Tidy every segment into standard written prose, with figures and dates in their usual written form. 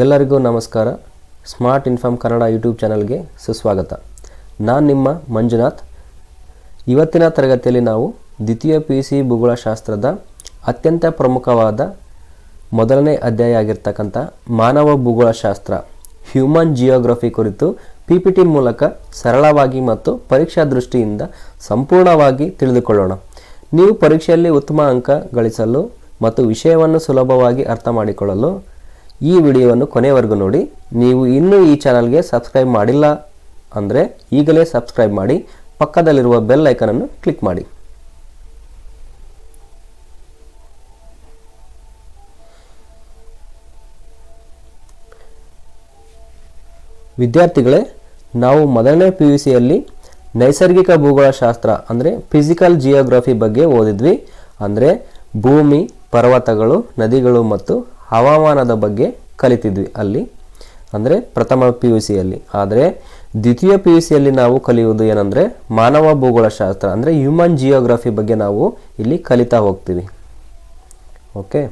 ಎಲ್ಲರಿಗೂ ನಮಸ್ಕಾರ. Smart inform Kannada YouTube ಚಾನಲ್ಗೆ ಸುಸ್ವಾಗತ. ನಾನು ನಿಮ್ಮ ಮಂಜುನಾಥ್. ಇವತ್ತಿನ ತರಗತಿಯಲ್ಲಿ ನಾವು ದ್ವಿತೀಯ PUC ಭೂಗೋಳಶಾಸ್ತ್ರದ ಅತ್ಯಂತ ಪ್ರಮುಖವಾದ ಮೊದಲನೇ ಅಧ್ಯಾಯ ಆಗಿರ್ತಕ್ಕಂಥ ಮಾನವ ಭೂಗೋಳಶಾಸ್ತ್ರ ಹ್ಯೂಮನ್ ಜಿಯೋಗ್ರಫಿ ಕುರಿತು PPT ಮೂಲಕ ಸರಳವಾಗಿ ಮತ್ತು ಪರೀಕ್ಷಾ ದೃಷ್ಟಿಯಿಂದ ಸಂಪೂರ್ಣವಾಗಿ ತಿಳಿದುಕೊಳ್ಳೋಣ. ನೀವು ಪರೀಕ್ಷೆಯಲ್ಲಿ ಉತ್ತಮ ಅಂಕ ಗಳಿಸಲು ಮತ್ತು ವಿಷಯವನ್ನು ಸುಲಭವಾಗಿ ಅರ್ಥ ಮಾಡಿಕೊಳ್ಳಲು ಈ ವಿಡಿಯೋವನ್ನು ಕೊನೆವರೆಗೂ ನೋಡಿ. ನೀವು ಇನ್ನೂ ಈ ಚಾನಲ್ಗೆ ಸಬ್ಸ್ಕ್ರೈಬ್ ಮಾಡಿಲ್ಲ ಅಂದರೆ ಈಗಲೇ ಸಬ್ಸ್ಕ್ರೈಬ್ ಮಾಡಿ, ಪಕ್ಕದಲ್ಲಿರುವ ಬೆಲ್ ಐಕನನ್ನು ಕ್ಲಿಕ್ ಮಾಡಿ. ವಿದ್ಯಾರ್ಥಿಗಳೇ, ನಾವು ಮೊದಲನೇ PUCಯಲ್ಲಿ ನೈಸರ್ಗಿಕ ಭೂಗೋಳಶಾಸ್ತ್ರ ಅಂದರೆ ಫಿಸಿಕಲ್ ಜಿಯೋಗ್ರಫಿ ಬಗ್ಗೆ ಓದಿದ್ವಿ. ಅಂದರೆ ಭೂಮಿ, ಪರ್ವತಗಳು, ನದಿಗಳು ಮತ್ತು ಹವಾಮಾನದ ಬಗ್ಗೆ ಕಲಿತಿದ್ವಿ ಅಲ್ಲಿ, ಅಂದರೆ ಪ್ರಥಮ PUCಯಲ್ಲಿ. ಆದರೆ ದ್ವಿತೀಯ PUCಯಲ್ಲಿ ನಾವು ಕಲಿಯುವುದು ಏನಂದರೆ ಮಾನವ ಭೂಗೋಳಶಾಸ್ತ್ರ ಅಂದರೆ ಹ್ಯೂಮನ್ ಜಿಯೋಗ್ರಫಿ ಬಗ್ಗೆ ನಾವು ಇಲ್ಲಿ ಕಲಿತಾ ಹೋಗ್ತೀವಿ. ಓಕೆ,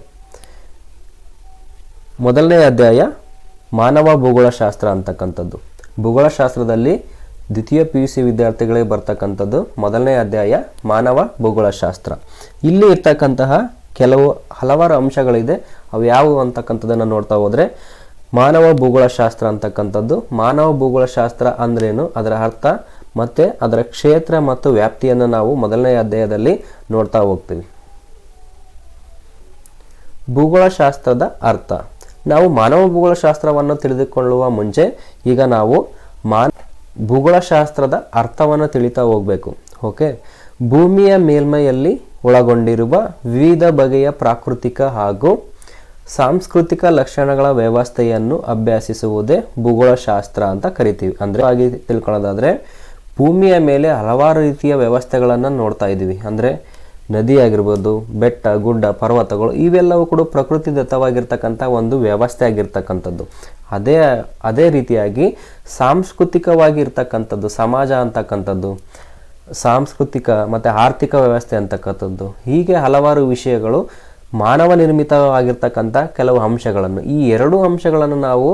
ಮೊದಲನೇ ಅಧ್ಯಾಯ ಮಾನವ ಭೂಗೋಳಶಾಸ್ತ್ರ ಅಂತಕ್ಕಂಥದ್ದು. ಭೂಗೋಳಶಾಸ್ತ್ರದಲ್ಲಿ ದ್ವಿತೀಯ PUC ವಿದ್ಯಾರ್ಥಿಗಳಿಗೆ ಬರ್ತಕ್ಕಂಥದ್ದು ಮೊದಲನೇ ಅಧ್ಯಾಯ ಮಾನವ ಭೂಗೋಳಶಾಸ್ತ್ರ. ಇಲ್ಲಿ ಇರ್ತಕ್ಕಂತಹ ಹಲವಾರು ಅಂಶಗಳಿದೆ. ಅವು ಯಾವುವು ಅಂತಕ್ಕಂಥದ್ದನ್ನು ನೋಡ್ತಾ ಹೋದರೆ, ಮಾನವ ಭೂಗೋಳಶಾಸ್ತ್ರ ಅಂತಕ್ಕಂಥದ್ದು, ಮಾನವ ಭೂಗೋಳಶಾಸ್ತ್ರ ಅಂದ್ರೇನು, ಅದರ ಅರ್ಥ ಮತ್ತು ಅದರ ಕ್ಷೇತ್ರ ಮತ್ತು ವ್ಯಾಪ್ತಿಯನ್ನು ನಾವು ಮೊದಲನೇ ಅಧ್ಯಾಯದಲ್ಲಿ ನೋಡ್ತಾ ಹೋಗ್ತೀವಿ. ಭೂಗೋಳಶಾಸ್ತ್ರದ ಅರ್ಥ. ನಾವು ಮಾನವ ಭೂಗೋಳಶಾಸ್ತ್ರವನ್ನು ತಿಳಿದುಕೊಳ್ಳುವ ಮುಂಚೆ ಈಗ ನಾವು ಭೂಗೋಳಶಾಸ್ತ್ರದ ಅರ್ಥವನ್ನು ತಿಳಿತಾ ಹೋಗಬೇಕು. ಓಕೆ, ಭೂಮಿಯ ಮೇಲ್ಮೈಯಲ್ಲಿ ಒಳಗೊಂಡಿರುವ ವಿವಿಧ ಬಗೆಯ ಪ್ರಾಕೃತಿಕ ಹಾಗೂ ಸಾಂಸ್ಕೃತಿಕ ಲಕ್ಷಣಗಳ ವ್ಯವಸ್ಥೆಯನ್ನು ಅಭ್ಯಸಿಸುವುದೇ ಭೂಗೋಳಶಾಸ್ತ್ರ ಅಂತ ಕರಿತೀವಿ. ಅಂದರೆ ಹಾಗೆ ತಿಳ್ಕೊಳ್ಳೋದಾದರೆ, ಭೂಮಿಯ ಮೇಲೆ ಹಲವಾರು ರೀತಿಯ ವ್ಯವಸ್ಥೆಗಳನ್ನು ನೋಡ್ತಾ ಇದ್ದೀವಿ. ಅಂದರೆ ನದಿ ಆಗಿರ್ಬೋದು, ಬೆಟ್ಟ, ಗುಡ್ಡ, ಪರ್ವತಗಳು, ಇವೆಲ್ಲವೂ ಕೂಡ ಪ್ರಕೃತಿದತ್ತವಾಗಿರ್ತಕ್ಕಂಥ ಒಂದು ವ್ಯವಸ್ಥೆ ಆಗಿರ್ತಕ್ಕಂಥದ್ದು. ಅದೇ ರೀತಿಯಾಗಿ ಸಾಂಸ್ಕೃತಿಕವಾಗಿರ್ತಕ್ಕಂಥದ್ದು, ಸಮಾಜ ಅಂತಕ್ಕಂಥದ್ದು, ಸಾಂಸ್ಕೃತಿಕ ಮತ್ತು ಆರ್ಥಿಕ ವ್ಯವಸ್ಥೆ ಅಂತಕ್ಕಂಥದ್ದು, ಹೀಗೆ ಹಲವಾರು ವಿಷಯಗಳು ಮಾನವ ನಿರ್ಮಿತವಾಗಿರ್ತಕ್ಕಂಥ ಕೆಲವು ಅಂಶಗಳನ್ನು, ಈ ಎರಡೂ ಅಂಶಗಳನ್ನು ನಾವು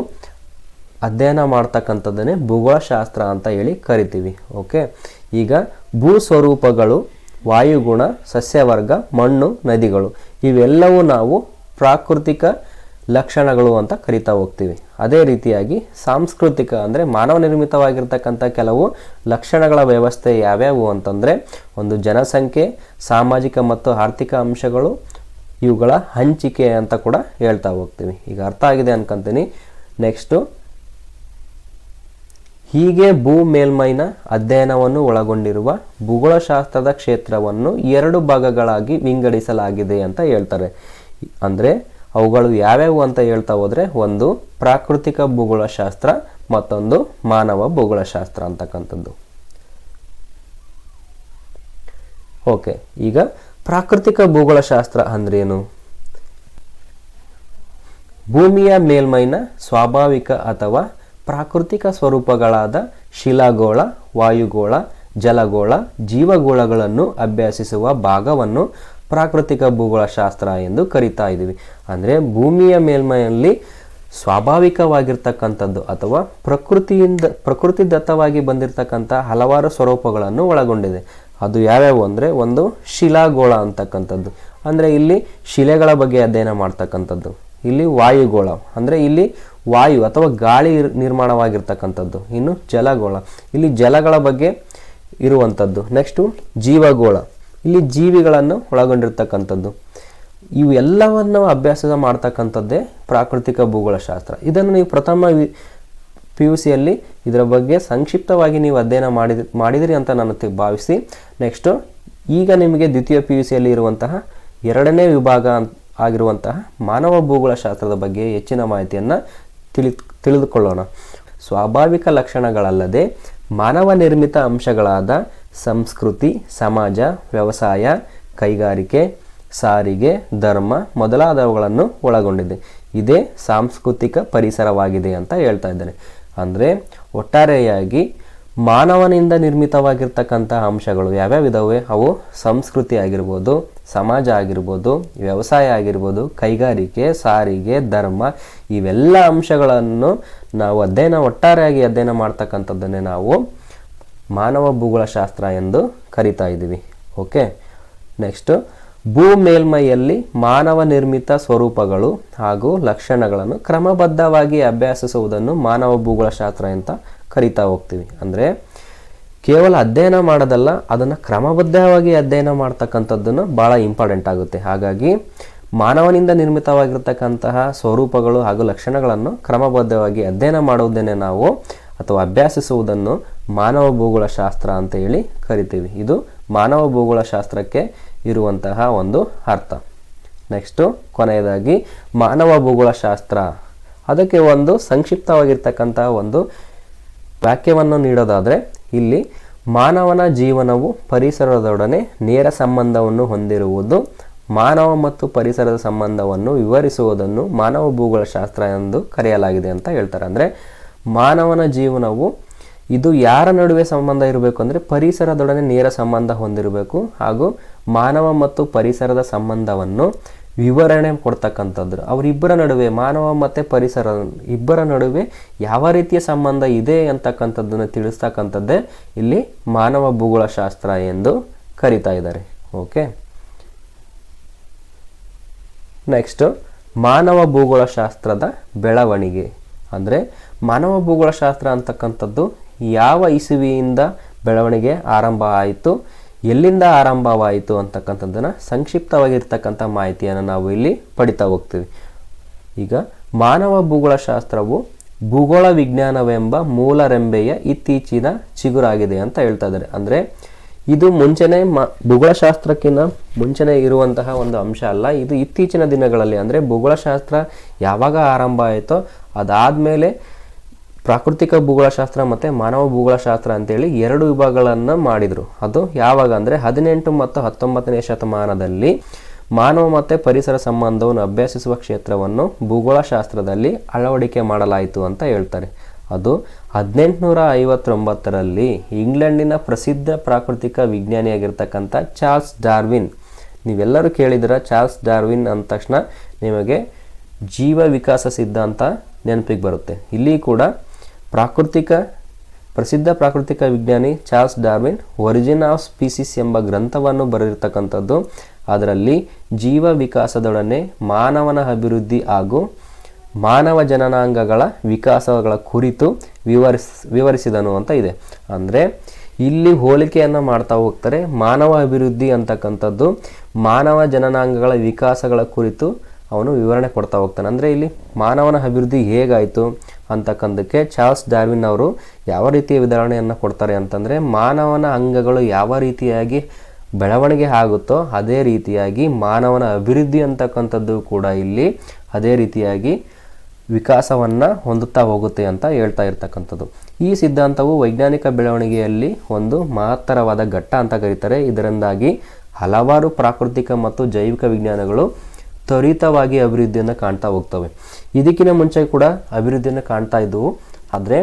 ಅಧ್ಯಯನ ಮಾಡ್ತಕ್ಕಂಥದ್ದನ್ನೇ ಭೂಗೋಳಶಾಸ್ತ್ರ ಅಂತ ಹೇಳಿ ಕರಿತೀವಿ. ಓಕೆ, ಈಗ ಭೂ ಸ್ವರೂಪಗಳು, ವಾಯುಗುಣ, ಸಸ್ಯವರ್ಗ, ಮಣ್ಣು, ನದಿಗಳು, ಇವೆಲ್ಲವೂ ನಾವು ಪ್ರಾಕೃತಿಕ ಲಕ್ಷಣಗಳು ಅಂತ ಕರಿತಾ ಹೋಗ್ತೀವಿ. ಅದೇ ರೀತಿಯಾಗಿ ಸಾಂಸ್ಕೃತಿಕ ಅಂದರೆ ಮಾನವ ನಿರ್ಮಿತವಾಗಿರ್ತಕ್ಕಂಥ ಕೆಲವು ಲಕ್ಷಣಗಳ ವ್ಯವಸ್ಥೆ ಯಾವ್ಯಾವು ಅಂತಂದರೆ, ಒಂದು ಜನಸಂಖ್ಯೆ, ಸಾಮಾಜಿಕ ಮತ್ತು ಆರ್ಥಿಕ ಅಂಶಗಳು, ಇವುಗಳ ಹಂಚಿಕೆ ಅಂತ ಕೂಡ ಹೇಳ್ತಾ ಹೋಗ್ತೀವಿ. ಈಗ ಅರ್ಥ ಆಗಿದೆ ಅನ್ಕೊಂತೀನಿ. ನೆಕ್ಸ್ಟು, ಹೀಗೆ ಭೂ ಮೇಲ್ಮೈನ ಅಧ್ಯಯನವನ್ನು ಒಳಗೊಂಡಿರುವ ಭೂಗೋಳಶಾಸ್ತ್ರದ ಕ್ಷೇತ್ರವನ್ನು 2 ಭಾಗಗಳಾಗಿ ವಿಂಗಡಿಸಲಾಗಿದೆ ಅಂತ ಹೇಳ್ತಾರೆ. ಅಂದರೆ ಅವುಗಳು ಯಾವ್ಯಾವು ಅಂತ ಹೇಳ್ತಾ ಹೋದರೆ, ಒಂದು ಪ್ರಾಕೃತಿಕ ಭೂಗೋಳಶಾಸ್ತ್ರ, ಮತ್ತೊಂದು ಮಾನವ ಭೂಗೋಳಶಾಸ್ತ್ರ ಅಂತಕ್ಕಂಥದ್ದು. ಓಕೆ, ಈಗ ಪ್ರಾಕೃತಿಕ ಭೂಗೋಳಶಾಸ್ತ್ರ ಅಂದ್ರೇನು? ಭೂಮಿಯ ಮೇಲ್ಮೈನ ಸ್ವಾಭಾವಿಕ ಅಥವಾ ಪ್ರಾಕೃತಿಕ ಸ್ವರೂಪಗಳಾದ ಶಿಲಾಗೋಳ, ವಾಯುಗೋಳ, ಜಲಗೋಳ, ಜೀವಗೋಳಗಳನ್ನು ಅಭ್ಯಸಿಸುವ ಭಾಗವನ್ನು ಪ್ರಾಕೃತಿಕ ಭೂಗೋಳಶಾಸ್ತ್ರ ಎಂದು ಕರಿತಾ ಇದ್ದೀವಿ. ಅಂದರೆ ಭೂಮಿಯ ಮೇಲ್ಮೈಯಲ್ಲಿ ಸ್ವಾಭಾವಿಕವಾಗಿರ್ತಕ್ಕಂಥದ್ದು ಅಥವಾ ಪ್ರಕೃತಿದತ್ತವಾಗಿ ಬಂದಿರತಕ್ಕಂಥ ಹಲವಾರು ಸ್ವರೂಪಗಳನ್ನು ಒಳಗೊಂಡಿದೆ. ಅದು ಯಾವ್ಯಾವು ಅಂದರೆ, ಒಂದು ಶಿಲಾಗೋಳ ಅಂತಕ್ಕಂಥದ್ದು, ಅಂದರೆ ಇಲ್ಲಿ ಶಿಲೆಗಳ ಬಗ್ಗೆ ಅಧ್ಯಯನ ಮಾಡ್ತಕ್ಕಂಥದ್ದು. ಇಲ್ಲಿ ವಾಯುಗೋಳ ಅಂದರೆ ಇಲ್ಲಿ ವಾಯು ಅಥವಾ ಗಾಳಿ ನಿರ್ಮಾಣವಾಗಿರ್ತಕ್ಕಂಥದ್ದು. ಇನ್ನು ಜಲಗೋಳ, ಇಲ್ಲಿ ಜಲಗಳ ಬಗ್ಗೆ ಇರುವಂಥದ್ದು. ನೆಕ್ಸ್ಟು ಜೀವಗೋಳ, ಇಲ್ಲಿ ಜೀವಿಗಳನ್ನು ಒಳಗೊಂಡಿರ್ತಕ್ಕಂಥದ್ದು. ಇವು ಎಲ್ಲವನ್ನು ಅಭ್ಯಾಸ ಮಾಡ್ತಕ್ಕಂಥದ್ದೇ ಪ್ರಾಕೃತಿಕ ಭೂಗೋಳಶಾಸ್ತ್ರ. ಇದನ್ನು ನೀವು ಪ್ರಥಮ PUCಯಲ್ಲಿ ಇದರ ಬಗ್ಗೆ ಸಂಕ್ಷಿಪ್ತವಾಗಿ ನೀವು ಅಧ್ಯಯನ ಮಾಡಿದಿರಿ ಅಂತ ನಾನು ಭಾವಿಸಿ, ನೆಕ್ಸ್ಟು ಈಗ ನಿಮಗೆ ದ್ವಿತೀಯ PUCಯಲ್ಲಿ ಇರುವಂತಹ 2ನೇ ವಿಭಾಗ ಆಗಿರುವಂತಹ ಮಾನವ ಭೂಗೋಳಶಾಸ್ತ್ರದ ಬಗ್ಗೆ ಹೆಚ್ಚಿನ ಮಾಹಿತಿಯನ್ನು ತಿಳಿದುಕೊಳ್ಳೋಣ. ಸ್ವಾಭಾವಿಕ ಲಕ್ಷಣಗಳಲ್ಲದೆ ಮಾನವ ನಿರ್ಮಿತ ಅಂಶಗಳಾದ ಸಂಸ್ಕೃತಿ, ಸಮಾಜ, ವ್ಯವಸಾಯ, ಕೈಗಾರಿಕೆ, ಸಾರಿಗೆ, ಧರ್ಮ ಮೊದಲಾದವುಗಳನ್ನು ಒಳಗೊಂಡಿದೆ. ಇದೇ ಸಾಂಸ್ಕೃತಿಕ ಪರಿಸರವಾಗಿದೆ ಅಂತ ಹೇಳ್ತಾ ಇದ್ದೇನೆ. ಅಂದರೆ ಒಟ್ಟಾರೆಯಾಗಿ ಮಾನವನಿಂದ ನಿರ್ಮಿತವಾಗಿರ್ತಕ್ಕಂಥ ಅಂಶಗಳು ಯಾವ್ಯಾವಿದಾವೆ, ಅವು ಸಂಸ್ಕೃತಿ ಆಗಿರ್ಬೋದು, ಸಮಾಜ ಆಗಿರ್ಬೋದು, ವ್ಯವಸಾಯ ಆಗಿರ್ಬೋದು, ಕೈಗಾರಿಕೆ, ಸಾರಿಗೆ, ಧರ್ಮ, ಇವೆಲ್ಲ ಅಂಶಗಳನ್ನು ನಾವು ಒಟ್ಟಾರೆಯಾಗಿ ಅಧ್ಯಯನ ಮಾಡ್ತಕ್ಕಂಥದ್ದನ್ನೇ ನಾವು ಮಾನವ ಭೂಗೋಳಶಾಸ್ತ್ರ ಎಂದು ಕರಿತಾ ಇದ್ದೀವಿ. ಓಕೆ, ನೆಕ್ಸ್ಟು ಭೂ ಮೇಲ್ಮೈಯಲ್ಲಿ ಮಾನವ ನಿರ್ಮಿತ ಸ್ವರೂಪಗಳು ಹಾಗೂ ಲಕ್ಷಣಗಳನ್ನು ಕ್ರಮಬದ್ಧವಾಗಿ ಅಭ್ಯಾಸಿಸುವುದನ್ನು ಮಾನವ ಭೂಗೋಳಶಾಸ್ತ್ರ ಅಂತ ಕರಿತಾ ಹೋಗ್ತೀವಿ. ಅಂದರೆ ಕೇವಲ ಅಧ್ಯಯನ ಮಾಡೋದಲ್ಲ, ಅದನ್ನು ಕ್ರಮಬದ್ಧವಾಗಿ ಅಧ್ಯಯನ ಮಾಡ್ತಕ್ಕಂಥದ್ದನ್ನು ಭಾಳ ಇಂಪಾರ್ಟೆಂಟ್ ಆಗುತ್ತೆ. ಹಾಗಾಗಿ ಮಾನವನಿಂದ ನಿರ್ಮಿತವಾಗಿರ್ತಕ್ಕಂತಹ ಸ್ವರೂಪಗಳು ಹಾಗೂ ಲಕ್ಷಣಗಳನ್ನು ಕ್ರಮಬದ್ಧವಾಗಿ ಅಧ್ಯಯನ ಮಾಡುವುದನ್ನೇ ನಾವು ಅಥವಾ ಅಭ್ಯಾಸಿಸುವುದನ್ನು ಮಾನವ ಭೂಗೋಳಶಾಸ್ತ್ರ ಅಂತ ಹೇಳಿ ಕರಿತೀವಿ. ಇದು ಮಾನವ ಭೂಗೋಳಶಾಸ್ತ್ರಕ್ಕೆ ಇರುವಂತಹ ಒಂದು ಅರ್ಥ. ನೆಕ್ಸ್ಟು ಕೊನೆಯದಾಗಿ ಮಾನವ ಭೂಗೋಳಶಾಸ್ತ್ರ, ಅದಕ್ಕೆ ಒಂದು ಸಂಕ್ಷಿಪ್ತವಾಗಿರ್ತಕ್ಕಂತಹ ಒಂದು ವಾಕ್ಯವನ್ನು ನೀಡೋದಾದರೆ ಇಲ್ಲಿ ಮಾನವನ ಜೀವನವು ಪರಿಸರದೊಡನೆ ನೇರ ಸಂಬಂಧವನ್ನು ಹೊಂದಿರುವುದು, ಮಾನವ ಮತ್ತು ಪರಿಸರದ ಸಂಬಂಧವನ್ನು ವಿವರಿಸುವುದನ್ನು ಮಾನವ ಭೂಗೋಳಶಾಸ್ತ್ರ ಎಂದು ಕರೆಯಲಾಗಿದೆ ಅಂತ ಹೇಳ್ತಾರೆ. ಅಂದರೆ ಮಾನವನ ಜೀವನವು ಇದು ಯಾರ ನಡುವೆ ಸಂಬಂಧ ಇರಬೇಕು ಅಂದರೆ ಪರಿಸರದೊಡನೆ ನೇರ ಸಂಬಂಧ ಹೊಂದಿರಬೇಕು, ಹಾಗೂ ಮಾನವ ಮತ್ತು ಪರಿಸರದ ಸಂಬಂಧವನ್ನು ವಿವರಣೆ ಕೊಡ್ತಕ್ಕಂಥದ್ದು. ಅವರಿಬ್ಬರ ನಡುವೆ, ಮಾನವ ಮತ್ತು ಪರಿಸರ ಇಬ್ಬರ ನಡುವೆ ಯಾವ ರೀತಿಯ ಸಂಬಂಧ ಇದೆ ಅಂತಕ್ಕಂಥದ್ದನ್ನು ತಿಳಿಸ್ತಕ್ಕಂಥದ್ದೇ ಇಲ್ಲಿ ಮಾನವ ಭೂಗೋಳಶಾಸ್ತ್ರ ಎಂದು ಕರಿತಾ ಇದ್ದಾರೆ. ಓಕೆ, ನೆಕ್ಸ್ಟು ಮಾನವ ಭೂಗೋಳಶಾಸ್ತ್ರದ ಬೆಳವಣಿಗೆ. ಅಂದರೆ ಮಾನವ ಭೂಗೋಳಶಾಸ್ತ್ರ ಅಂತಕ್ಕಂಥದ್ದು ಯಾವ ಇಸುವಿಯಿಂದ ಬೆಳವಣಿಗೆ ಆರಂಭ ಆಯಿತು, ಎಲ್ಲಿಂದ ಆರಂಭವಾಯಿತು ಅಂತಕ್ಕಂಥದ್ದನ್ನು ಸಂಕ್ಷಿಪ್ತವಾಗಿರ್ತಕ್ಕಂಥ ಮಾಹಿತಿಯನ್ನು ನಾವು ಇಲ್ಲಿ ಪಡಿತಾ ಹೋಗ್ತೀವಿ. ಈಗ ಮಾನವ ಭೂಗೋಳಶಾಸ್ತ್ರವು ಭೂಗೋಳ ವಿಜ್ಞಾನವೆಂಬ ಮೂಲರೆಂಬೆಯ ಇತ್ತೀಚಿನ ಚಿಗುರಾಗಿದೆ ಅಂತ ಹೇಳ್ತಾ ಇದ್ದಾರೆ. ಅಂದರೆ ಇದು ಮುಂಚೆನೇ ಭೂಗೋಳಶಾಸ್ತ್ರಕ್ಕಿಂತ ಮುಂಚೆನೇ ಇರುವಂತಹ ಒಂದು ಅಂಶ ಅಲ್ಲ, ಇದು ಇತ್ತೀಚಿನ ದಿನಗಳಲ್ಲಿ, ಅಂದರೆ ಭೂಗೋಳಶಾಸ್ತ್ರ ಯಾವಾಗ ಆರಂಭ ಆಯಿತೋ ಅದಾದಮೇಲೆ ಪ್ರಾಕೃತಿಕ ಭೂಗೋಳಶಾಸ್ತ್ರ ಮತ್ತು ಮಾನವ ಭೂಗೋಳಶಾಸ್ತ್ರ ಅಂತೇಳಿ ಎರಡು ವಿಭಾಗಗಳನ್ನು ಮಾಡಿದರು. ಅದು ಯಾವಾಗ ಅಂದರೆ 18 ಮತ್ತು 19ನೇ ಶತಮಾನದಲ್ಲಿ ಮಾನವ ಮತ್ತು ಪರಿಸರ ಸಂಬಂಧವನ್ನು ಅಭ್ಯಸಿಸುವ ಕ್ಷೇತ್ರವನ್ನು ಭೂಗೋಳಶಾಸ್ತ್ರದಲ್ಲಿ ಅಳವಡಿಕೆ ಮಾಡಲಾಯಿತು ಅಂತ ಹೇಳ್ತಾರೆ. ಅದು 1859ರಲ್ಲಿ ಇಂಗ್ಲೆಂಡಿನ ಪ್ರಸಿದ್ಧ ಪ್ರಾಕೃತಿಕ ವಿಜ್ಞಾನಿಯಾಗಿರ್ತಕ್ಕಂಥ ಚಾರ್ಲ್ಸ್ ಡಾರ್ವಿನ್. ನೀವೆಲ್ಲರೂ ಕೇಳಿದಿರ ಚಾರ್ಲ್ಸ್ ಡಾರ್ವಿನ್ ಅಂದ ತಕ್ಷಣ ನಿಮಗೆ ಜೀವ ವಿಕಾಸ ಸಿದ್ಧಾಂತ ನೆನಪಿಗೆ ಬರುತ್ತೆ. ಇಲ್ಲಿ ಕೂಡ ಪ್ರಸಿದ್ಧ ಪ್ರಾಕೃತಿಕ ವಿಜ್ಞಾನಿ Charles Darwin origin of species ಎಂಬ ಗ್ರಂಥವನ್ನು ಬರೆದಿರ್ತಕ್ಕಂಥದ್ದು. ಅದರಲ್ಲಿ ಜೀವ ವಿಕಾಸದೊಡನೆ ಮಾನವನ ಅಭಿವೃದ್ಧಿ ಹಾಗೂ ಮಾನವ ಜನನಾಂಗಗಳ ವಿಕಾಸಗಳ ಕುರಿತು ವಿವರಿಸಿದನು ಅಂತ ಇದೆ. ಅಂದರೆ ಇಲ್ಲಿ ಹೋಲಿಕೆಯನ್ನು ಮಾಡ್ತಾ ಹೋಗ್ತಾರೆ. ಮಾನವ ಅಭಿವೃದ್ಧಿ ಅಂತಕ್ಕಂಥದ್ದು ಮಾನವ ಜನನಾಂಗಗಳ ವಿಕಾಸಗಳ ಕುರಿತು ಅವನು ವಿವರಣೆ ಕೊಡ್ತಾ ಹೋಗ್ತಾನೆ. ಅಂದರೆ ಇಲ್ಲಿ ಮಾನವನ ಅಭಿವೃದ್ಧಿ ಹೇಗಾಯಿತು ಅಂತಕ್ಕಂಥಕ್ಕೆ ಚಾರ್ಲ್ಸ್ ಡಾರ್ವಿನ್ ಅವರು ಯಾವ ರೀತಿಯ ವಿವರಣೆಯನ್ನು ಕೊಡ್ತಾರೆ ಅಂತಂದರೆ, ಮಾನವನ ಅಂಗಗಳು ಯಾವ ರೀತಿಯಾಗಿ ಬೆಳವಣಿಗೆ ಆಗುತ್ತೋ ಅದೇ ರೀತಿಯಾಗಿ ಮಾನವನ ಅಭಿವೃದ್ಧಿ ಅಂತಕ್ಕಂಥದ್ದು ಕೂಡ ಇಲ್ಲಿ ಅದೇ ರೀತಿಯಾಗಿ ವಿಕಾಸವನ್ನು ಹೊಂದುತ್ತಾ ಹೋಗುತ್ತೆ ಅಂತ ಹೇಳ್ತಾ ಇರ್ತಕ್ಕಂಥದ್ದು. ಈ ಸಿದ್ಧಾಂತವು ವೈಜ್ಞಾನಿಕ ಬೆಳವಣಿಗೆಯಲ್ಲಿ ಒಂದು ಮಹತ್ತರವಾದ ಘಟ್ಟ ಅಂತ ಕರೀತಾರೆ. ಇದರಿಂದಾಗಿ ಹಲವಾರು ಪ್ರಾಕೃತಿಕ ಮತ್ತು ಜೈವಿಕ ವಿಜ್ಞಾನಗಳು ತ್ವರಿತವಾಗಿ ಅಭಿವೃದ್ಧಿಯನ್ನು ಕಾಣ್ತಾ ಹೋಗ್ತವೆ. ಇದಕ್ಕಿಂತ ಮುಂಚೆ ಕೂಡ ಅಭಿವೃದ್ಧಿಯನ್ನು ಕಾಣ್ತಾ ಇದ್ದವು, ಆದರೆ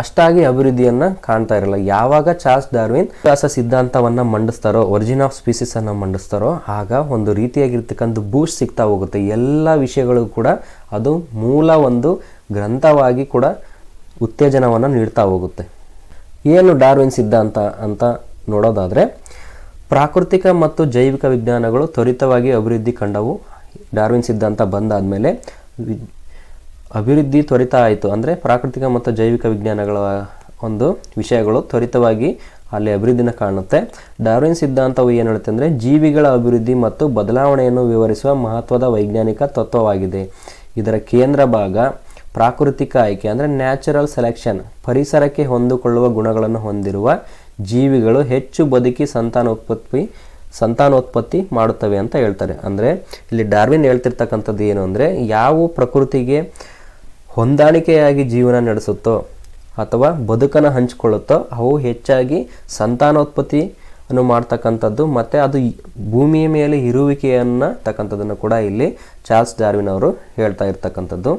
ಅಷ್ಟಾಗಿ ಅಭಿವೃದ್ಧಿಯನ್ನು ಕಾಣ್ತಾ ಇರಲ್ಲ. ಯಾವಾಗ ಚಾರ್ಲ್ಸ್ ಡಾರ್ವಿನ್ ವಿಕಾಸ ಸಿದ್ಧಾಂತವನ್ನು ಮಂಡಿಸ್ತಾರೋ, ಒರಿಜಿನ್ ಆಫ್ ಸ್ಪೀಸಿಸನ್ನು ಮಂಡಿಸ್ತಾರೋ, ಆಗ ಒಂದು ರೀತಿಯಾಗಿರ್ತಕ್ಕಂಥ ಬೂಸ್ಟ್ ಸಿಗ್ತಾ ಹೋಗುತ್ತೆ. ಎಲ್ಲ ವಿಷಯಗಳು ಕೂಡ ಅದು ಮೂಲ ಒಂದು ಗ್ರಂಥವಾಗಿ ಕೂಡ ಉತ್ತೇಜನವನ್ನು ನೀಡ್ತಾ ಹೋಗುತ್ತೆ. ಏನು ಡಾರ್ವಿನ್ ಸಿದ್ಧಾಂತ ಅಂತ ನೋಡೋದಾದರೆ, ಪ್ರಾಕೃತಿಕ ಮತ್ತು ಜೈವಿಕ ವಿಜ್ಞಾನಗಳು ತ್ವರಿತವಾಗಿ ಅಭಿವೃದ್ಧಿ ಕಂಡವು. ಡಾರ್ವಿನ್ ಸಿದ್ಧಾಂತ ಬಂದಾದಮೇಲೆ ಅಭಿವೃದ್ಧಿ ತ್ವರಿತ ಆಯಿತು. ಅಂದರೆ ಪ್ರಾಕೃತಿಕ ಮತ್ತು ಜೈವಿಕ ವಿಜ್ಞಾನಗಳ ಒಂದು ವಿಷಯಗಳು ತ್ವರಿತವಾಗಿ ಅಲ್ಲಿ ಅಭಿವೃದ್ಧಿನ ಕಾಣುತ್ತೆ. ಡಾರ್ವಿನ್ ಸಿದ್ಧಾಂತವು ಏನು ಹೇಳುತ್ತೆ ಅಂದರೆ, ಜೀವಿಗಳ ಅಭಿವೃದ್ಧಿ ಮತ್ತು ಬದಲಾವಣೆಯನ್ನು ವಿವರಿಸುವ ಮಹತ್ವದ ವೈಜ್ಞಾನಿಕ ತತ್ವವಾಗಿದೆ. ಇದರ ಕೇಂದ್ರ ಭಾಗ ಪ್ರಾಕೃತಿಕ ಆಯ್ಕೆ ಅಂದರೆ ನ್ಯಾಚುರಲ್ ಸೆಲೆಕ್ಷನ್. ಪರಿಸರಕ್ಕೆ ಹೊಂದಿಕೊಳ್ಳುವ ಗುಣಗಳನ್ನು ಹೊಂದಿರುವ ಜೀವಿಗಳು ಹೆಚ್ಚು ಬದುಕಿ ಸಂತಾನೋತ್ಪತ್ತಿ ಮಾಡುತ್ತವೆ ಅಂತ ಹೇಳ್ತಾರೆ. ಅಂದರೆ ಇಲ್ಲಿ ಡಾರ್ವಿನ್ ಹೇಳ್ತಿರ್ತಕ್ಕಂಥದ್ದು ಏನು ಅಂದರೆ, ಯಾವ ಪ್ರಕೃತಿಗೆ ಹೊಂದಾಣಿಕೆಯಾಗಿ ಜೀವನ ನಡೆಸುತ್ತೋ ಅಥವಾ ಬದುಕನ್ನು ಹಂಚಿಕೊಳ್ಳುತ್ತೋ ಅವು ಹೆಚ್ಚಾಗಿ ಸಂತಾನೋತ್ಪತ್ತಿಯನ್ನು ಮಾಡ್ತಕ್ಕಂಥದ್ದು, ಮತ್ತು ಅದು ಭೂಮಿಯ ಮೇಲೆ ಇರುವಿಕೆಯನ್ನು ತಕ್ಕಂಥದ್ದನ್ನು ಕೂಡ ಇಲ್ಲಿ ಚಾರ್ಲ್ಸ್ ಡಾರ್ವಿನ್ ಅವರು ಹೇಳ್ತಾ ಇರ್ತಕ್ಕಂಥದ್ದು.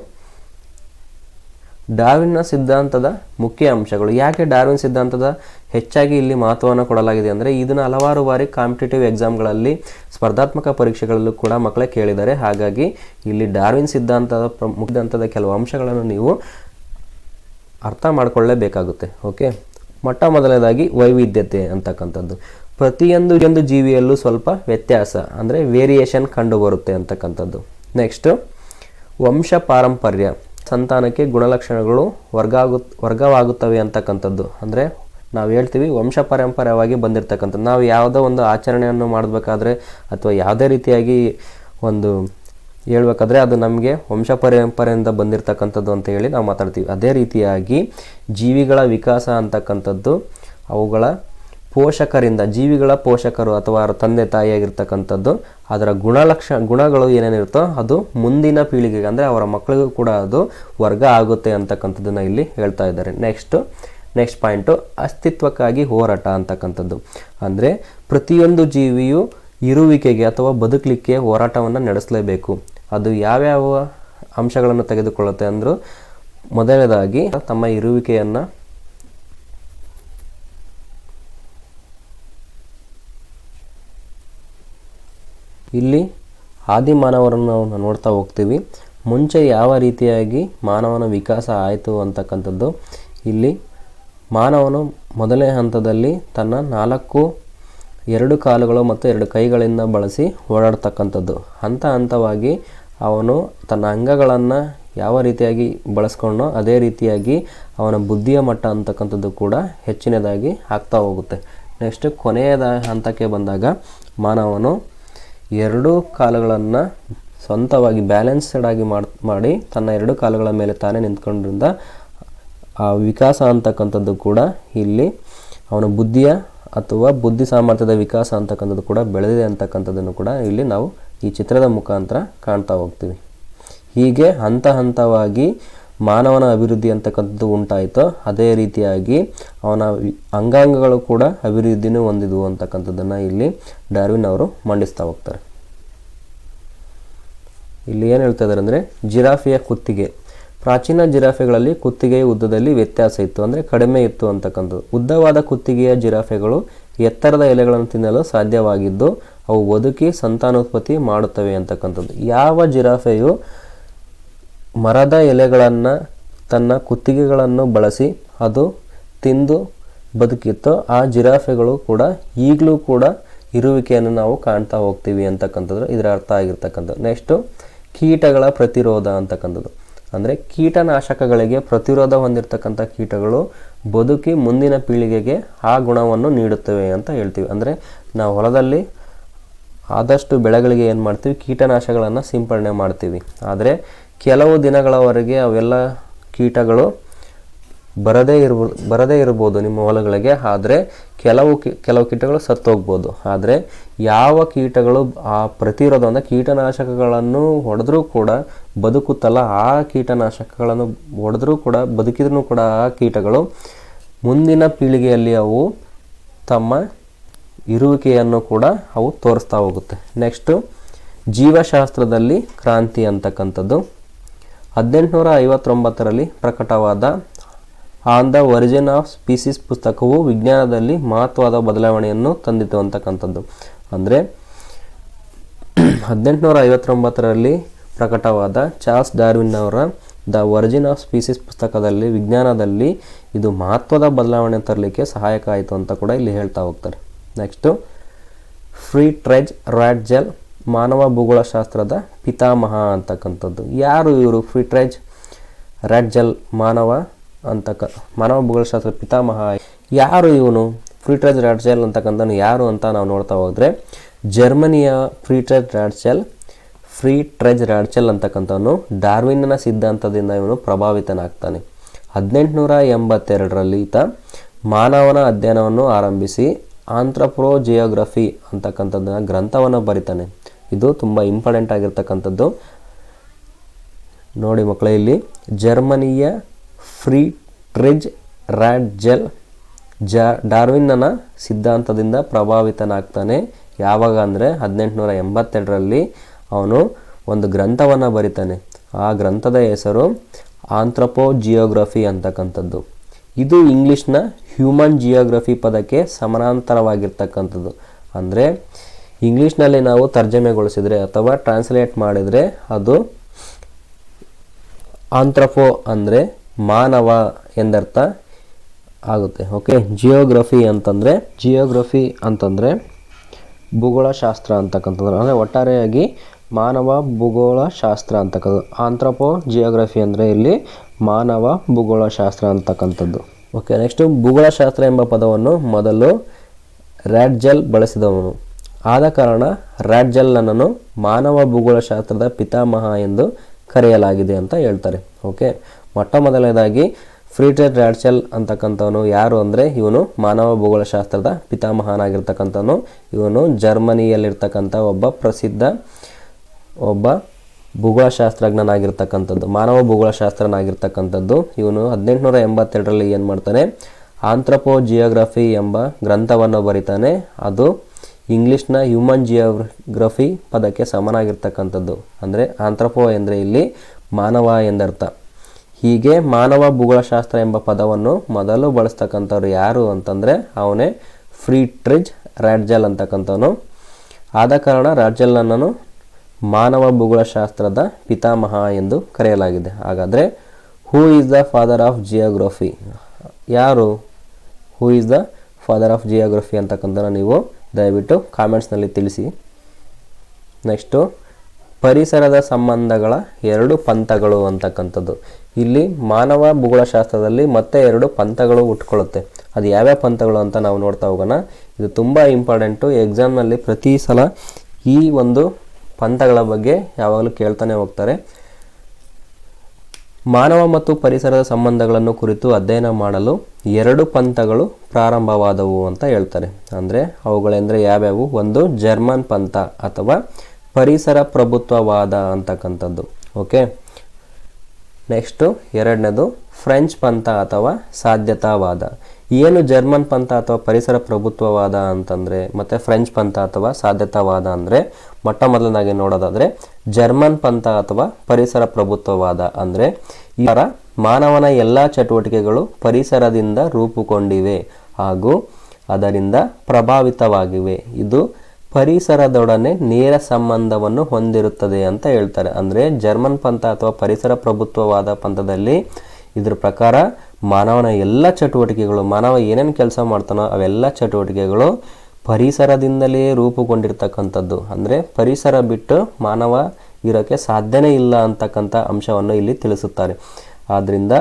ಡಾರ್ವಿನ್ನ ಸಿದ್ಧಾಂತದ ಮುಖ್ಯ ಅಂಶಗಳು. ಯಾಕೆ ಡಾರ್ವಿನ್ ಸಿದ್ಧಾಂತದ ಹೆಚ್ಚಾಗಿ ಇಲ್ಲಿ ಮಹತ್ವವನ್ನು ಕೊಡಲಾಗಿದೆ ಅಂದರೆ ಇದನ್ನು ಹಲವಾರು ಬಾರಿ ಕಾಂಪಿಟೇಟಿವ್ ಎಕ್ಸಾಮ್ಗಳಲ್ಲಿ ಸ್ಪರ್ಧಾತ್ಮಕ ಪರೀಕ್ಷೆಗಳಲ್ಲೂ ಕೂಡ ಮಕ್ಕಳೇ ಕೇಳಿದ್ದಾರೆ. ಹಾಗಾಗಿ ಇಲ್ಲಿ ಡಾರ್ವಿನ್ ಸಿದ್ಧಾಂತದ ಕೆಲವು ಅಂಶಗಳನ್ನು ನೀವು ಅರ್ಥ ಮಾಡಿಕೊಳ್ಳಲೇಬೇಕಾಗುತ್ತೆ. ಓಕೆ, ಮೊಟ್ಟ ಮೊದಲನೇದಾಗಿ ವೈವಿಧ್ಯತೆ ಅಂತಕ್ಕಂಥದ್ದು. ಪ್ರತಿಯೊಂದು ಜೀವಿಯಲ್ಲೂ ಸ್ವಲ್ಪ ವ್ಯತ್ಯಾಸ ಅಂದರೆ ವೇರಿಯೇಷನ್ ಕಂಡುಬರುತ್ತೆ ಅಂತಕ್ಕಂಥದ್ದು. ನೆಕ್ಸ್ಟು ವಂಶ ಪಾರಂಪರ್ಯ, ಸಂತಾನಕ್ಕೆ ಗುಣಲಕ್ಷಣಗಳು ವರ್ಗವಾಗುತ್ತವೆ ಅಂತಕ್ಕಂಥದ್ದು. ಅಂದರೆ ನಾವು ಹೇಳ್ತೀವಿ ವಂಶ ಪಾರಂಪರ್ಯವಾಗಿ ಬಂದಿರತಕ್ಕಂಥದ್ದು. ನಾವು ಯಾವುದೋ ಒಂದು ಆಚರಣೆಯನ್ನು ಮಾಡಬೇಕಾದ್ರೆ ಅಥವಾ ಯಾವುದೇ ರೀತಿಯಾಗಿ ಒಂದು ಹೇಳ್ಬೇಕಾದ್ರೆ ಅದು ನಮಗೆ ವಂಶ ಪರಂಪರೆಯಿಂದ ಬಂದಿರತಕ್ಕಂಥದ್ದು ಅಂತ ಹೇಳಿ ನಾವು ಮಾತಾಡ್ತೀವಿ. ಅದೇ ರೀತಿಯಾಗಿ ಜೀವಿಗಳ ವಿಕಾಸ ಅಂತಕ್ಕಂಥದ್ದು ಅವುಗಳ ಪೋಷಕರಿಂದ, ಜೀವಿಗಳ ಪೋಷಕರು ಅಥವಾ ತಂದೆ ತಾಯಿಯಾಗಿರ್ತಕ್ಕಂಥದ್ದು, ಅದರ ಗುಣಗಳು ಏನೇನಿರುತ್ತೋ ಅದು ಮುಂದಿನ ಪೀಳಿಗೆಗೆ ಅಂದರೆ ಅವರ ಮಕ್ಕಳಿಗೂ ಕೂಡ ಅದು ವರ್ಗ ಆಗುತ್ತೆ ಅಂತಕ್ಕಂಥದ್ದನ್ನು ಇಲ್ಲಿ ಹೇಳ್ತಾ ಇದ್ದಾರೆ. ನೆಕ್ಸ್ಟ್ ಪಾಯಿಂಟು ಅಸ್ತಿತ್ವಕ್ಕಾಗಿ ಹೋರಾಟ ಅಂತಕ್ಕಂಥದ್ದು. ಅಂದರೆ ಪ್ರತಿಯೊಂದು ಜೀವಿಯು ಇರುವಿಕೆಗೆ ಅಥವಾ ಬದುಕಲಿಕ್ಕೆ ಹೋರಾಟವನ್ನು ನಡೆಸಲೇಬೇಕು. ಅದು ಯಾವ್ಯಾವ ಅಂಶಗಳನ್ನು ತೆಗೆದುಕೊಳ್ಳುತ್ತೆ ಅಂದರೂ ಮೊದಲನೇದಾಗಿ ತಮ್ಮ ಇರುವಿಕೆಯನ್ನು ಇಲ್ಲಿ ಆದಿಮಾನವರನ್ನು ನಾವು ನೋಡ್ತಾ ಹೋಗ್ತೀವಿ. ಮುಂಚೆ ಯಾವ ರೀತಿಯಾಗಿ ಮಾನವನ ವಿಕಾಸ ಆಯಿತು ಅಂತಕ್ಕಂಥದ್ದು ಇಲ್ಲಿ ಮಾನವನು ಮೊದಲನೇ ಹಂತದಲ್ಲಿ ತನ್ನ 2 ಕಾಲುಗಳು ಮತ್ತು 2 ಕೈಗಳಿಂದ ಬಳಸಿ ಓಡಾಡ್ತಕ್ಕಂಥದ್ದು. ಹಂತವಾಗಿ ಅವನು ತನ್ನ ಅಂಗಗಳನ್ನು ಯಾವ ರೀತಿಯಾಗಿ ಬಳಸ್ಕೊಂಡೋ ಅದೇ ರೀತಿಯಾಗಿ ಅವನ ಬುದ್ಧಿಯ ಮಟ್ಟ ಅಂತಕ್ಕಂಥದ್ದು ಕೂಡ ಹೆಚ್ಚಿನದಾಗಿ ಆಗ್ತಾ ಹೋಗುತ್ತೆ. ನೆಕ್ಸ್ಟ್ ಕೊನೆಯದ ಹಂತಕ್ಕೆ ಬಂದಾಗ ಮಾನವನು 2 ಕಾಲುಗಳನ್ನು ಸ್ವಂತವಾಗಿ ಬ್ಯಾಲೆನ್ಸ್ಡ್ ಆಗಿ ಮಾಡಿ ತನ್ನ 2 ಕಾಲುಗಳ ಮೇಲೆ ತಾನೇ ನಿಂತ್ಕೊಂಡ್ರಿಂದ ಆ ವಿಕಾಸ ಅಂತಕ್ಕಂಥದ್ದು ಕೂಡ ಇಲ್ಲಿ ಅವನ ಬುದ್ಧಿಯ ಅಥವಾ ಬುದ್ಧಿ ಸಾಮರ್ಥ್ಯದ ವಿಕಾಸ ಅಂತಕ್ಕಂಥದ್ದು ಕೂಡ ಬೆಳೆದಿದೆ ಅಂತಕ್ಕಂಥದ್ದನ್ನು ಕೂಡ ಇಲ್ಲಿ ನಾವು ಈ ಚಿತ್ರದ ಮುಖಾಂತರ ಕಾಣ್ತಾ ಹೋಗ್ತೀವಿ. ಹೀಗೆ ಹಂತವಾಗಿ ಮಾನವನ ಅಭಿವೃದ್ಧಿ ಅಂತಕ್ಕಂಥದ್ದು ಉಂಟಾಯಿತೋ ಅದೇ ರೀತಿಯಾಗಿ ಅವನ ಅಂಗಾಂಗಗಳು ಕೂಡ ಅಭಿವೃದ್ಧಿನೂ ಹೊಂದಿದ್ವು ಅಂತಕ್ಕಂಥದ್ದನ್ನು ಇಲ್ಲಿ ಡಾರ್ವಿನ್ ಅವರು ಮಂಡಿಸ್ತಾ ಹೋಗ್ತಾರೆ. ಇಲ್ಲಿ ಏನು ಹೇಳ್ತಾ ಇದ್ದಾರೆ ಅಂದರೆ ಜಿರಾಫೆಯ ಕುತ್ತಿಗೆ. ಪ್ರಾಚೀನ ಜಿರಾಫೆಗಳಲ್ಲಿ ಕುತ್ತಿಗೆಯ ಉದ್ದದಲ್ಲಿ ವ್ಯತ್ಯಾಸ ಇತ್ತು, ಅಂದರೆ ಕಡಿಮೆ ಇತ್ತು ಅಂತಕ್ಕಂಥದ್ದು. ಉದ್ದವಾದ ಕುತ್ತಿಗೆಯ ಜಿರಾಫೆಗಳು ಎತ್ತರದ ಎಲೆಗಳನ್ನು ತಿನ್ನಲು ಸಾಧ್ಯವಾಗಿದ್ದು ಅವು ಬದುಕಿ ಸಂತಾನೋತ್ಪತ್ತಿ ಮಾಡುತ್ತವೆ ಅಂತಕ್ಕಂಥದ್ದು. ಯಾವ ಜಿರಾಫೆಯು ಮರದ ಎಲೆಗಳನ್ನು ತನ್ನ ಕುತ್ತಿಗೆಗಳನ್ನು ಬಳಸಿ ಅದು ತಿಂದು ಬದುಕಿತ್ತೋ ಆ ಜಿರಾಫೆಗಳು ಕೂಡ ಈಗಲೂ ಕೂಡ ಇರುವಿಕೆಯನ್ನು ನಾವು ಕಾಣ್ತಾ ಹೋಗ್ತೀವಿ ಅಂತಕ್ಕಂಥದ್ದು ಇದರ ಅರ್ಥ ಆಗಿರ್ತಕ್ಕಂಥದ್ದು. ನೆಕ್ಸ್ಟು ಕೀಟಗಳ ಪ್ರತಿರೋಧ ಅಂತಕ್ಕಂಥದ್ದು. ಅಂದರೆ ಕೀಟನಾಶಕಗಳಿಗೆ ಪ್ರತಿರೋಧ ಹೊಂದಿರತಕ್ಕಂಥ ಕೀಟಗಳು ಬದುಕಿ ಮುಂದಿನ ಪೀಳಿಗೆಗೆ ಆ ಗುಣವನ್ನು ನೀಡುತ್ತವೆ ಅಂತ ಹೇಳ್ತೀವಿ. ಅಂದರೆ ನಾವು ಹೊಲದಲ್ಲಿ ಆದಷ್ಟು ಬೆಳೆಗಳಿಗೆ ಏನು ಮಾಡ್ತೀವಿ, ಕೀಟನಾಶಕಗಳನ್ನು ಸಿಂಪಡಣೆ ಮಾಡ್ತೀವಿ. ಆದರೆ ಕೆಲವು ದಿನಗಳವರೆಗೆ ಅವೆಲ್ಲ ಕೀಟಗಳು ಬರದೇ ಇರ್ಬೋದು ನಿಮ್ಮ ಹೊಲಗಳಿಗೆ. ಆದರೆ ಕೆಲವು ಕೀಟಗಳು ಸತ್ತೋಗ್ಬೋದು. ಆದರೆ ಯಾವ ಕೀಟಗಳು ಆ ಪ್ರತಿರೋಧ ಅಂದರೆ ಕೀಟನಾಶಕಗಳನ್ನು ಹೊಡೆದ್ರೂ ಕೂಡ ಬದುಕುತ್ತಲ್ಲ, ಆ ಕೀಟನಾಶಕಗಳನ್ನು ಹೊಡೆದ್ರೂ ಕೂಡ ಬದುಕಿದ್ರೂ ಕೂಡ ಆ ಕೀಟಗಳು ಮುಂದಿನ ಪೀಳಿಗೆಯಲ್ಲಿ ಅವು ತಮ್ಮ ಇರುವಿಕೆಯನ್ನು ಕೂಡ ಅವು ತೋರಿಸ್ತಾ ಹೋಗುತ್ತೆ. ನೆಕ್ಸ್ಟು ಜೀವಶಾಸ್ತ್ರದಲ್ಲಿ ಕ್ರಾಂತಿ ಅಂತಕ್ಕಂಥದ್ದು. 1859ರಲ್ಲಿ ಪ್ರಕಟವಾದ on the origin of species ಪುಸ್ತಕವು ವಿಜ್ಞಾನದಲ್ಲಿ ಮಹತ್ವದ ಬದಲಾವಣೆಯನ್ನು ತಂದಿತು ಅಂತಕ್ಕಂಥದ್ದು. ಅಂದರೆ 1859ರಲ್ಲಿ ಪ್ರಕಟವಾದ ಚಾರ್ಲ್ಸ್ ಡಾರ್ವಿನ್ ಅವರ ದ ಒರಿಜಿನ್ ಆಫ್ ಸ್ಪೀಸೀಸ್ ಪುಸ್ತಕದಲ್ಲಿ ವಿಜ್ಞಾನದಲ್ಲಿ ಇದು ಮಹತ್ವದ ಬದಲಾವಣೆ ತರಲಿಕ್ಕೆ ಸಹಾಯಕ ಆಯಿತು ಅಂತ ಕೂಡ ಇಲ್ಲಿ ಹೇಳ್ತಾ ಹೋಗ್ತಾರೆ. ನೆಕ್ಸ್ಟು ಫ್ರೀಟ್ರೆಜ್ ರಾಟ್ಜೆಲ್ ಮಾನವ ಭೂಗೋಳಶಾಸ್ತ್ರದ ಪಿತಾಮಹ ಅಂತಕ್ಕಂಥದ್ದು. ಯಾರು ಇವರು? ಫ್ರೀಟ್ರೆಜ್ ರಾಟ್ಜೆಲ್ ಮಾನವ ಭೂಗೋಳಶಾಸ್ತ್ರ ಪಿತಾಮಹ ಯಾರು ಇವನು? ಫ್ರೀಟ್ರೆಜ್ ರಾಟ್ಜೆಲ್ ಅಂತಕ್ಕಂಥದ್ದು ಯಾರು ಅಂತ ನಾವು ನೋಡ್ತಾ ಹೋದರೆ ಜರ್ಮನಿಯ ಫ್ರೀಟ್ರೆಜ್ ರಾಟ್ಜೆಲ್ ಅಂತಕ್ಕಂಥವನು ಡಾರ್ವಿನ್ನ ಸಿದ್ಧಾಂತದಿಂದ ಇವನು ಪ್ರಭಾವಿತನಾಗ್ತಾನೆ. 1882ರಲ್ಲಿ ಈತ ಮಾನವನ ಅಧ್ಯಯನವನ್ನು ಆರಂಭಿಸಿ ಆಂಥ್ರೋಪೋಜಿಯೋಗ್ರಫಿ ಅಂತಕ್ಕಂಥದ್ದನ್ನ ಗ್ರಂಥವನ್ನು ಬರಿತಾನೆ. ಇದು ತುಂಬ ಇಂಪಾರ್ಟೆಂಟ್ ಆಗಿರ್ತಕ್ಕಂಥದ್ದು. ನೋಡಿ ಮಕ್ಕಳೇ, ಇಲ್ಲಿ ಜರ್ಮನಿಯ ಫ್ರೀಟ್ರೆಜ್ ರಾಟ್ಜೆಲ್ ಡಾರ್ವಿನ್ನನ ಸಿದ್ಧಾಂತದಿಂದ ಪ್ರಭಾವಿತನಾಗ್ತಾನೆ. ಯಾವಾಗ ಅಂದರೆ 1882ರಲ್ಲಿ ಅವನು ಒಂದು ಗ್ರಂಥವನ್ನು ಬರಿತಾನೆ. ಆ ಗ್ರಂಥದ ಹೆಸರು ಆಂಥ್ರಪೋಜಿಯೋಗ್ರಫಿ ಅಂತಕ್ಕಂಥದ್ದು. ಇದು ಇಂಗ್ಲೀಷ್ನ ಹ್ಯೂಮನ್ ಜಿಯೋಗ್ರಫಿ ಪದಕ್ಕೆ ಸಮಾನಾಂತರವಾಗಿರ್ತಕ್ಕಂಥದ್ದು. ಅಂದರೆ ಇಂಗ್ಲೀಷ್ನಲ್ಲಿ ನಾವು ತರ್ಜಮೆಗೊಳಿಸಿದರೆ ಅಥವಾ ಟ್ರಾನ್ಸ್ಲೇಟ್ ಮಾಡಿದರೆ ಅದು ಆಂಥ್ರಪೋ ಅಂದರೆ ಮಾನವ ಎಂದರ್ಥ ಆಗುತ್ತೆ. ಓಕೆ, ಜಿಯೋಗ್ರಫಿ ಅಂತಂದರೆ ಭೂಗೋಳಶಾಸ್ತ್ರ ಅಂತಕ್ಕಂಥದ್ದು. ಅಂದರೆ ಒಟ್ಟಾರೆಯಾಗಿ ಮಾನವ ಭೂಗೋಳಶಾಸ್ತ್ರ ಅಂತಕ್ಕಂಥದ್ದು. ಆಂಥ್ರಪೋ ಜಿಯೋಗ್ರಫಿ ಅಂದರೆ ಇಲ್ಲಿ ಮಾನವ ಭೂಗೋಳಶಾಸ್ತ್ರ ಅಂತಕ್ಕಂಥದ್ದು. ಓಕೆ, ನೆಕ್ಸ್ಟು ಭೂಗೋಳಶಾಸ್ತ್ರ ಎಂಬ ಪದವನ್ನು ಮೊದಲು ರ್ಯಾಡ್ಜೆಲ್ ಬಳಸಿದವನು. ಆದ ಕಾರಣ ರ್ಯಾಡ್ಜೆಲ್ನನ್ನು ಮಾನವ ಭೂಗೋಳಶಾಸ್ತ್ರದ ಪಿತಾಮಹ ಎಂದು ಕರೆಯಲಾಗಿದೆ ಅಂತ ಹೇಳ್ತಾರೆ. ಓಕೆ, ಮೊಟ್ಟ ಮೊದಲನೇದಾಗಿ ಫ್ರೀಡ್ರಿಕ್ ರ್ಯಾಡ್ಜೆಲ್ ಅಂತಕ್ಕಂಥವನು ಯಾರು ಅಂದರೆ ಇವನು ಮಾನವ ಭೂಗೋಳಶಾಸ್ತ್ರದ ಪಿತಾಮಹನಾಗಿರ್ತಕ್ಕಂಥವನು. ಇವನು ಜರ್ಮನಿಯಲ್ಲಿರ್ತಕ್ಕಂಥ ಪ್ರಸಿದ್ಧ ಭೂಗೋಳಶಾಸ್ತ್ರಜ್ಞನಾಗಿರ್ತಕ್ಕಂಥದ್ದು, ಮಾನವ ಭೂಗೋಳಶಾಸ್ತ್ರನಾಗಿರ್ತಕ್ಕಂಥದ್ದು. ಇವನು 1882ರಲ್ಲಿ ಏನು ಮಾಡ್ತಾನೆ, ಆಂಥ್ರಪೋಜಿಯೋಗ್ರಫಿ ಎಂಬ ಗ್ರಂಥವನ್ನು ಬರೀತಾನೆ. ಅದು ಇಂಗ್ಲೀಷ್ನ ಹ್ಯೂಮನ್ ಜಿಯೋಗ್ರಫಿ ಪದಕ್ಕೆ ಸಮನಾಗಿರ್ತಕ್ಕಂಥದ್ದು. ಅಂದರೆ ಆಂಥ್ರಪೋ ಎಂದರೆ ಇಲ್ಲಿ ಮಾನವ ಎಂದರ್ಥ. ಹೀಗೆ ಮಾನವ ಭೂಗೋಳಶಾಸ್ತ್ರ ಎಂಬ ಪದವನ್ನು ಮೊದಲು ಬಳಸ್ತಕ್ಕಂಥವ್ರು ಯಾರು ಅಂತಂದರೆ ಅವನೇ ಫ್ರೀಡ್ರಿಕ್ ರ್ಯಾಡ್ಜೆಲ್ ಅಂತಕ್ಕಂಥವನು. ಆದ ಕಾರಣ ರ್ಯಾಡ್ಜೆಲ್ನನ್ನು ಮಾನವ ಭೂಗೋಳಶಾಸ್ತ್ರದ ಪಿತಾಮಹ ಎಂದು ಕರೆಯಲಾಗಿದೆ. ಹಾಗಾದರೆ who is the father of geography? ಯಾರು who is the father of geography ಅಂತಕ್ಕಂಥದ್ದು ನೀವು ದಯವಿಟ್ಟು ಕಾಮೆಂಟ್ಸ್ನಲ್ಲಿ ತಿಳಿಸಿ. ನೆಕ್ಸ್ಟು ಪರಿಸರದ ಸಂಬಂಧಗಳ 2 ಪಂಥಗಳು ಅಂತಕ್ಕಂಥದ್ದು. ಇಲ್ಲಿ ಮಾನವ ಭೂಗೋಳಶಾಸ್ತ್ರದಲ್ಲಿ ಮತ್ತೆ 2 ಪಂಥಗಳು ಹುಟ್ಕೊಳ್ಳುತ್ತೆ. ಅದು ಯಾವ್ಯಾವ ಪಂಥಗಳು ಅಂತ ನಾವು ನೋಡ್ತಾ ಹೋಗೋಣ. ಇದು ತುಂಬ ಇಂಪಾರ್ಟೆಂಟು. ಎಕ್ಸಾಮ್ನಲ್ಲಿ ಪ್ರತಿ ಸಲ ಈ ಒಂದು ಪಂಥಗಳ ಬಗ್ಗೆ ಯಾವಾಗಲೂ ಕೇಳ್ತಾನೆ ಹೋಗ್ತಾರೆ. ಮಾನವ ಮತ್ತು ಪರಿಸರದ ಸಂಬಂಧಗಳನ್ನು ಕುರಿತು ಅಧ್ಯಯನ ಮಾಡಲು 2 ಪಂಥಗಳು ಪ್ರಾರಂಭವಾದವು ಅಂತ ಹೇಳ್ತಾರೆ. ಅಂದರೆ ಅವುಗಳೆಂದರೆ ಯಾವ್ಯಾವು? ಒಂದು ಜರ್ಮನ್ ಪಂಥ ಅಥವಾ ಪರಿಸರ ಪ್ರಭುತ್ವವಾದ ಅಂತಕ್ಕಂಥದ್ದು. ಓಕೆ, ನೆಕ್ಸ್ಟು ಎರಡನೇದು ಫ್ರೆಂಚ್ ಪಂಥ ಅಥವಾ ಸಾಧ್ಯತಾವಾದ. ಏನು ಜರ್ಮನ್ ಪಂಥ ಅಥವಾ ಪರಿಸರ ಪ್ರಭುತ್ವವಾದ ಅಂತಂದರೆ ಮತ್ತು ಫ್ರೆಂಚ್ ಪಂಥ ಅಥವಾ ಸಾಧ್ಯತಾವಾದ ಅಂದರೆ ಮೊಟ್ಟ ಮೊದಲನಾಗಿ ನೋಡೋದಾದರೆ ಜರ್ಮನ್ ಪಂಥ ಅಥವಾ ಪರಿಸರ ಪ್ರಭುತ್ವವಾದ ಅಂದರೆ ಇದರ ಮಾನವನ ಎಲ್ಲ ಚಟುವಟಿಕೆಗಳು ಪರಿಸರದಿಂದ ರೂಪುಗೊಂಡಿವೆ ಹಾಗೂ ಅದರಿಂದ ಪ್ರಭಾವಿತವಾಗಿವೆ. ಇದು ಪರಿಸರದೊಡನೆ ನೇರ ಸಂಬಂಧವನ್ನು ಹೊಂದಿರುತ್ತದೆ ಅಂತ ಹೇಳ್ತಾರೆ. ಅಂದರೆ ಜರ್ಮನ್ ಪಂಥ ಅಥವಾ ಪರಿಸರ ಪ್ರಭುತ್ವವಾದ ಪಂಥದಲ್ಲಿ ಇದ್ರ ಪ್ರಕಾರ ಮಾನವನ ಎಲ್ಲ ಚಟುವಟಿಕೆಗಳು, ಮಾನವ ಏನೇನು ಕೆಲಸ ಮಾಡ್ತಾನೋ ಅವೆಲ್ಲ ಚಟುವಟಿಕೆಗಳು ಪರಿಸರದಿಂದಲೇ ರೂಪುಗೊಂಡಿರ್ತಕ್ಕಂಥದ್ದು. ಅಂದರೆ ಪರಿಸರ ಬಿಟ್ಟು ಮಾನವ ಇರೋಕ್ಕೆ ಸಾಧ್ಯನೇ ಇಲ್ಲ ಅಂತಕ್ಕಂಥ ಅಂಶವನ್ನು ಇಲ್ಲಿ ತಿಳಿಸುತ್ತಾರೆ. ಆದ್ದರಿಂದ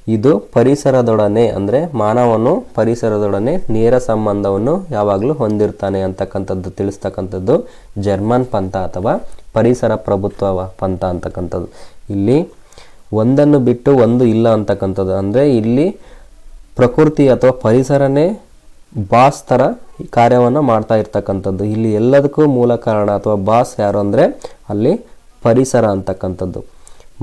ಇದು ಪರಿಸರದೊಡನೆ ಅಂದರೆ ಮಾನವನು ಪರಿಸರದೊಡನೆ ನೇರ ಸಂಬಂಧವನ್ನು ಯಾವಾಗಲೂ ಹೊಂದಿರ್ತಾನೆ ಅಂತಕ್ಕಂಥದ್ದು ತಿಳಿಸ್ತಕ್ಕಂಥದ್ದು ಜರ್ಮನ್ ಪಂಥ ಅಥವಾ ಪರಿಸರ ಪ್ರಭುತ್ವ ಪಂಥ ಅಂತಕ್ಕಂಥದ್ದು. ಇಲ್ಲಿ ಒಂದನ್ನು ಬಿಟ್ಟು ಒಂದು ಇಲ್ಲ ಅಂತಕ್ಕಂಥದ್ದು. ಅಂದರೆ ಇಲ್ಲಿ ಪ್ರಕೃತಿ ಅಥವಾ ಪರಿಸರನೇ ಬಾಸ್ ಥರ ಕಾರ್ಯವನ್ನು ಮಾಡ್ತಾ ಇರ್ತಕ್ಕಂಥದ್ದು. ಇಲ್ಲಿ ಎಲ್ಲದಕ್ಕೂ ಮೂಲ ಕಾರಣ ಅಥವಾ ಬಾಸ್ ಯಾರು ಅಂದರೆ ಅಲ್ಲಿ ಪರಿಸರ ಅಂತಕ್ಕಂಥದ್ದು.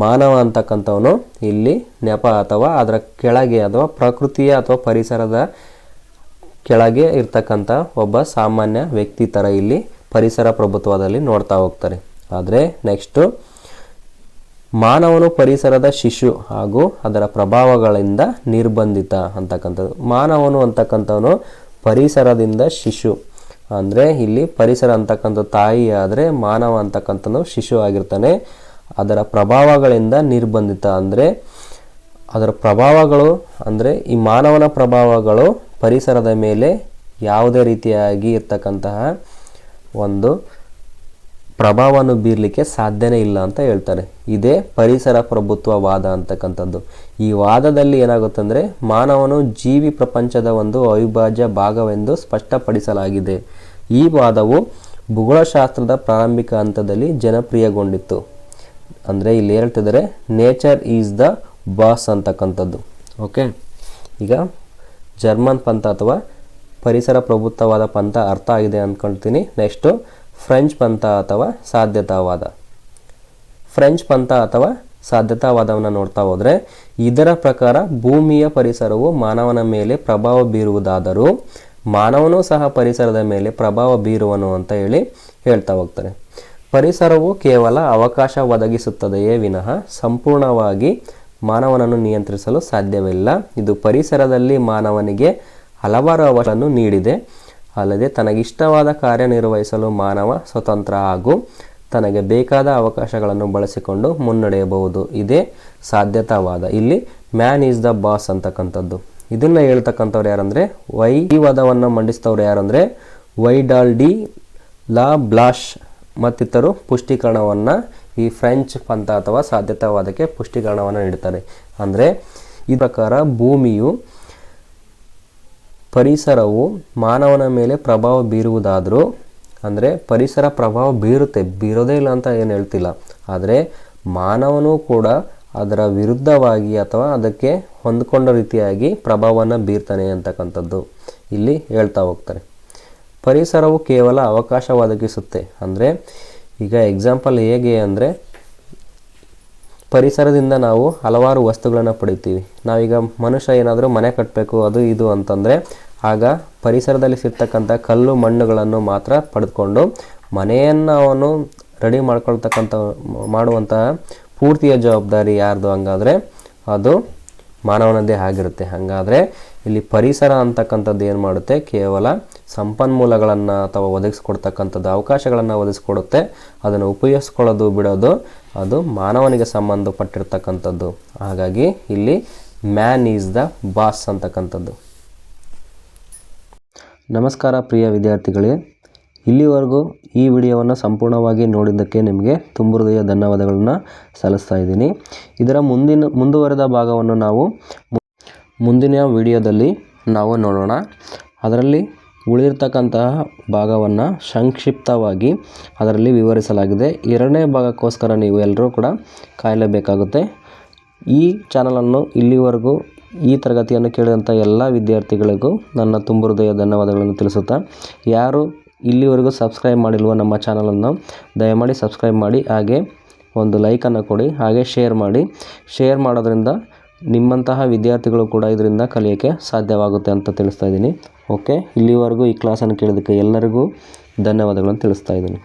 ಮಾನವ ಅಂತಕ್ಕಂಥವನು ಇಲ್ಲಿ ನೆಪ ಅಥವಾ ಅದರ ಕೆಳಗೆ ಅಥವಾ ಪ್ರಕೃತಿಯ ಅಥವಾ ಪರಿಸರದ ಕೆಳಗೆ ಇರ್ತಕ್ಕಂಥ ಒಬ್ಬ ಸಾಮಾನ್ಯ ವ್ಯಕ್ತಿ ಥರ ಇಲ್ಲಿ ಪರಿಸರ ಪ್ರಭುತ್ವದಲ್ಲಿ ನೋಡ್ತಾ ಹೋಗ್ತಾರೆ. ಆದರೆ ನೆಕ್ಸ್ಟು ಮಾನವನು ಪರಿಸರದ ಶಿಶು ಹಾಗೂ ಅದರ ಪ್ರಭಾವಗಳಿಂದ ನಿರ್ಬಂಧಿತ ಅಂತಕ್ಕಂಥದ್ದು. ಮಾನವನು ಅಂತಕ್ಕಂಥವನು ಪರಿಸರದಿಂದ ಶಿಶು. ಅಂದರೆ ಇಲ್ಲಿ ಪರಿಸರ ಅಂತಕ್ಕಂಥ ತಾಯಿ ಆದರೆ ಮಾನವ ಅಂತಕ್ಕಂಥನು ಶಿಶು ಆಗಿರ್ತಾನೆ. ಅದರ ಪ್ರಭಾವಗಳಿಂದ ನಿರ್ಬಂಧಿತ ಅಂದರೆ ಅದರ ಪ್ರಭಾವಗಳು ಅಂದರೆ ಈ ಮಾನವನ ಪ್ರಭಾವಗಳು ಪರಿಸರದ ಮೇಲೆ ಯಾವುದೇ ರೀತಿಯಾಗಿ ಇರ್ತಕ್ಕಂತಹ ಒಂದು ಪ್ರಭಾವವನ್ನು ಬೀರಲಿಕ್ಕೆ ಸಾಧ್ಯನೇ ಇಲ್ಲ ಅಂತ ಹೇಳ್ತಾರೆ. ಇದೇ ಪರಿಸರ ಪ್ರಭುತ್ವವಾದ ಅಂತಕ್ಕಂಥದ್ದು. ಈ ವಾದದಲ್ಲಿ ಏನಾಗುತ್ತಂದರೆ ಮಾನವನು ಜೀವಿ ಪ್ರಪಂಚದ ಒಂದು ಅವಿಭಾಜ್ಯ ಭಾಗವೆಂದು ಸ್ಪಷ್ಟಪಡಿಸಲಾಗಿದೆ. ಈ ವಾದವು ಭೂಗೋಳಶಾಸ್ತ್ರದ ಪ್ರಾರಂಭಿಕ ಹಂತದಲ್ಲಿ ಜನಪ್ರಿಯಗೊಂಡಿತ್ತು. ಅಂದರೆ ಇಲ್ಲಿ ಹೇಳ್ತಿದ್ದಾರೆ ನೇಚರ್ ಈಸ್ ದ ಬಾಸ್ ಅಂತಕ್ಕಂಥದ್ದು. ಓಕೆ, ಈಗ ಜರ್ಮನ್ ಪಂಥ ಅಥವಾ ಪರಿಸರ ಪ್ರಭುತ್ವವಾದ ಪಂಥ ಅರ್ಥ ಆಗಿದೆ ಅಂದ್ಕೊಳ್ತೀನಿ. ನೆಕ್ಸ್ಟು ಫ್ರೆಂಚ್ ಪಂಥ ಅಥವಾ ಸಾಧ್ಯತಾವಾದ. ಫ್ರೆಂಚ್ ಪಂಥ ಅಥವಾ ಸಾಧ್ಯತಾವಾದವನ್ನು ನೋಡ್ತಾ ಹೋದರೆ ಇದರ ಪ್ರಕಾರ ಭೂಮಿಯ ಪರಿಸರವು ಮಾನವನ ಮೇಲೆ ಪ್ರಭಾವ ಬೀರುವುದಾದರೂ ಮಾನವನೂ ಸಹ ಪರಿಸರದ ಮೇಲೆ ಪ್ರಭಾವ ಬೀರುವನು ಅಂತ ಹೇಳ್ತಾ ಹೋಗ್ತಾರೆ. ಪರಿಸರವು ಕೇವಲ ಅವಕಾಶ ಒದಗಿಸುತ್ತದೆಯೇ ವಿನಃ ಸಂಪೂರ್ಣವಾಗಿ ಮಾನವನನ್ನು ನಿಯಂತ್ರಿಸಲು ಸಾಧ್ಯವಿಲ್ಲ. ಇದು ಪರಿಸರದಲ್ಲಿ ಮಾನವನಿಗೆ ಹಲವಾರು ಅವಕಾಶಗಳನ್ನು ನೀಡಿದೆ. ಅಲ್ಲದೆ ತನಗಿಷ್ಟವಾದ ಕಾರ್ಯನಿರ್ವಹಿಸಲು ಮಾನವ ಸ್ವತಂತ್ರ ಹಾಗೂ ತನಗೆ ಬೇಕಾದ ಅವಕಾಶಗಳನ್ನು ಬಳಸಿಕೊಂಡು ಮುನ್ನಡೆಯಬಹುದು. ಇದೇ ಸಾಧ್ಯತಾವಾದ. ಇಲ್ಲಿ ಮ್ಯಾನ್ ಈಸ್ ದ ಬಾಸ್ ಅಂತಕ್ಕಂಥದ್ದು. ಇದನ್ನು ಹೇಳ್ತಕ್ಕಂಥವ್ರು ಯಾರಂದರೆ ಈ ವಾದವನ್ನು ಮಂಡಿಸಿದವರು ಯಾರಂದರೆ ವೈಡಾಲ್ ಡಿ ಲಾ ಬ್ಲಾಶ್ ಮತ್ತಿತರರು ಪುಷ್ಟೀಕರಣವನ್ನು ಈ ಫ್ರೆಂಚ್ ಪಂಥ ಅಥವಾ ಸಾಧ್ಯತಾವಾದಕ್ಕೆ ಪುಷ್ಟೀಕರಣವನ್ನು ನೀಡುತ್ತಾರೆ. ಅಂದರೆ ಈ ಪ್ರಕಾರ ಭೂಮಿಯು ಪರಿಸರವು ಮಾನವನ ಮೇಲೆ ಪ್ರಭಾವ ಬೀರುವುದಾದರೂ, ಅಂದರೆ ಪರಿಸರ ಪ್ರಭಾವ ಬೀರೋದೇ ಇಲ್ಲ ಅಂತ ಏನು ಹೇಳ್ತಿಲ್ಲ, ಆದರೆ ಮಾನವನು ಕೂಡ ಅದರ ವಿರುದ್ಧವಾಗಿ ಅಥವಾ ಅದಕ್ಕೆ ಹೊಂದಿಕೊಂಡ ರೀತಿಯಾಗಿ ಪ್ರಭಾವವನ್ನು ಬೀರ್ತಾನೆ ಅಂತಕ್ಕಂಥದ್ದು ಇಲ್ಲಿ ಹೇಳ್ತಾ ಹೋಗ್ತಾರೆ. ಪರಿಸರವು ಕೇವಲ ಅವಕಾಶ ಒದಗಿಸುತ್ತೆ. ಅಂದರೆ ಈಗ ಎಕ್ಸಾಂಪಲ್ ಹೇಗೆ ಅಂದರೆ, ಪರಿಸರದಿಂದ ನಾವು ಹಲವಾರು ವಸ್ತುಗಳನ್ನು ಪಡಿತೀವಿ. ನಾವೀಗ ಮನುಷ್ಯ ಏನಾದರೂ ಮನೆ ಕಟ್ಟಬೇಕು ಅದು ಇದು ಅಂತಂದರೆ, ಆಗ ಪರಿಸರದಲ್ಲಿ ಸಿಗ್ತಕ್ಕಂಥ ಕಲ್ಲು ಮಣ್ಣುಗಳನ್ನು ಮಾತ್ರ ಪಡೆದುಕೊಂಡು ಮನೆಯನ್ನು ಅವನು ರೆಡಿ ಮಾಡುವಂತಹ ಪೂರ್ತಿಯ ಜವಾಬ್ದಾರಿ ಯಾರ್ದು? ಹಂಗಾದರೆ ಅದು ಮಾನವನದ್ದೇ ಆಗಿರುತ್ತೆ. ಹಾಗಾದರೆ ಇಲ್ಲಿ ಪರಿಸರ ಅಂತಕ್ಕಂಥದ್ದು ಏನು ಮಾಡುತ್ತೆ? ಕೇವಲ ಸಂಪನ್ಮೂಲಗಳನ್ನು ಅಥವಾ ಒದಗಿಸ್ಕೊಡ್ತಕ್ಕಂಥದ್ದು ಅವಕಾಶಗಳನ್ನು ಒದಗಿಸ್ಕೊಡುತ್ತೆ. ಅದನ್ನು ಉಪಯೋಗಿಸ್ಕೊಳ್ಳೋದು ಬಿಡೋದು ಅದು ಮಾನವನಿಗೆ ಸಂಬಂಧಪಟ್ಟಿರ್ತಕ್ಕಂಥದ್ದು. ಹಾಗಾಗಿ ಇಲ್ಲಿ ಮ್ಯಾನ್ ಈಸ್ ದ ಬಾಸ್ ಅಂತಕ್ಕಂಥದ್ದು. ನಮಸ್ಕಾರ ಪ್ರಿಯ ವಿದ್ಯಾರ್ಥಿಗಳೇ, ಇಲ್ಲಿವರೆಗೂ ಈ ವಿಡಿಯೋವನ್ನು ಸಂಪೂರ್ಣವಾಗಿ ನೋಡಿದ್ದಕ್ಕೆ ನಿಮಗೆ ತುಂಬ ಹೃದಯ ಧನ್ಯವಾದಗಳನ್ನು ಸಲ್ಲಿಸ್ತಾ ಇದ್ದೀನಿ. ಇದರ ಮುಂದುವರೆದ ಭಾಗವನ್ನು ನಾವು ಮುಂದಿನ ವಿಡಿಯೋದಲ್ಲಿ ನಾವು ನೋಡೋಣ. ಅದರಲ್ಲಿ ಉಳಿರ್ತಕ್ಕಂತಹ ಭಾಗವನ್ನು ಸಂಕ್ಷಿಪ್ತವಾಗಿ ಅದರಲ್ಲಿ ವಿವರಿಸಲಾಗಿದೆ. ಎರಡನೇ ಭಾಗಕ್ಕೋಸ್ಕರ ನೀವು ಎಲ್ಲರೂ ಕೂಡ ಕಾಯಲೇಬೇಕಾಗುತ್ತೆ. ಈ ಚಾನಲನ್ನು ಇಲ್ಲಿವರೆಗೂ ಈ ತರಗತಿಯನ್ನು ಕೇಳಿದಂಥ ಎಲ್ಲ ವಿದ್ಯಾರ್ಥಿಗಳಿಗೂ ನನ್ನ ತುಂಬ ಹೃದಯ ಧನ್ಯವಾದಗಳನ್ನು ತಿಳಿಸುತ್ತಾ, ಯಾರು ಇಲ್ಲಿವರೆಗೂ ಸಬ್ಸ್ಕ್ರೈಬ್ ಮಾಡಿಲ್ವೋ ನಮ್ಮ ಚಾನಲನ್ನು ದಯಮಾಡಿ ಸಬ್ಸ್ಕ್ರೈಬ್ ಮಾಡಿ, ಹಾಗೆ ಒಂದು ಲೈಕನ್ನು ಕೊಡಿ, ಹಾಗೆ ಶೇರ್ ಮಾಡಿ. ಶೇರ್ ಮಾಡೋದ್ರಿಂದ ನಿಮ್ಮಂತಹ ವಿದ್ಯಾರ್ಥಿಗಳು ಕೂಡ ಇದರಿಂದ ಕಲಿಯೋಕ್ಕೆ ಸಾಧ್ಯವಾಗುತ್ತೆ ಅಂತ ತಿಳಿಸ್ತಾ ಇದ್ದೀನಿ. ಓಕೆ, ಇಲ್ಲಿವರೆಗೂ ಈ ಕ್ಲಾಸನ್ನು ಕೇಳಿದ್ದಕ್ಕೆ ಎಲ್ಲರಿಗೂ ಧನ್ಯವಾದಗಳನ್ನು ತಿಳಿಸ್ತಾ ಇದ್ದೀನಿ.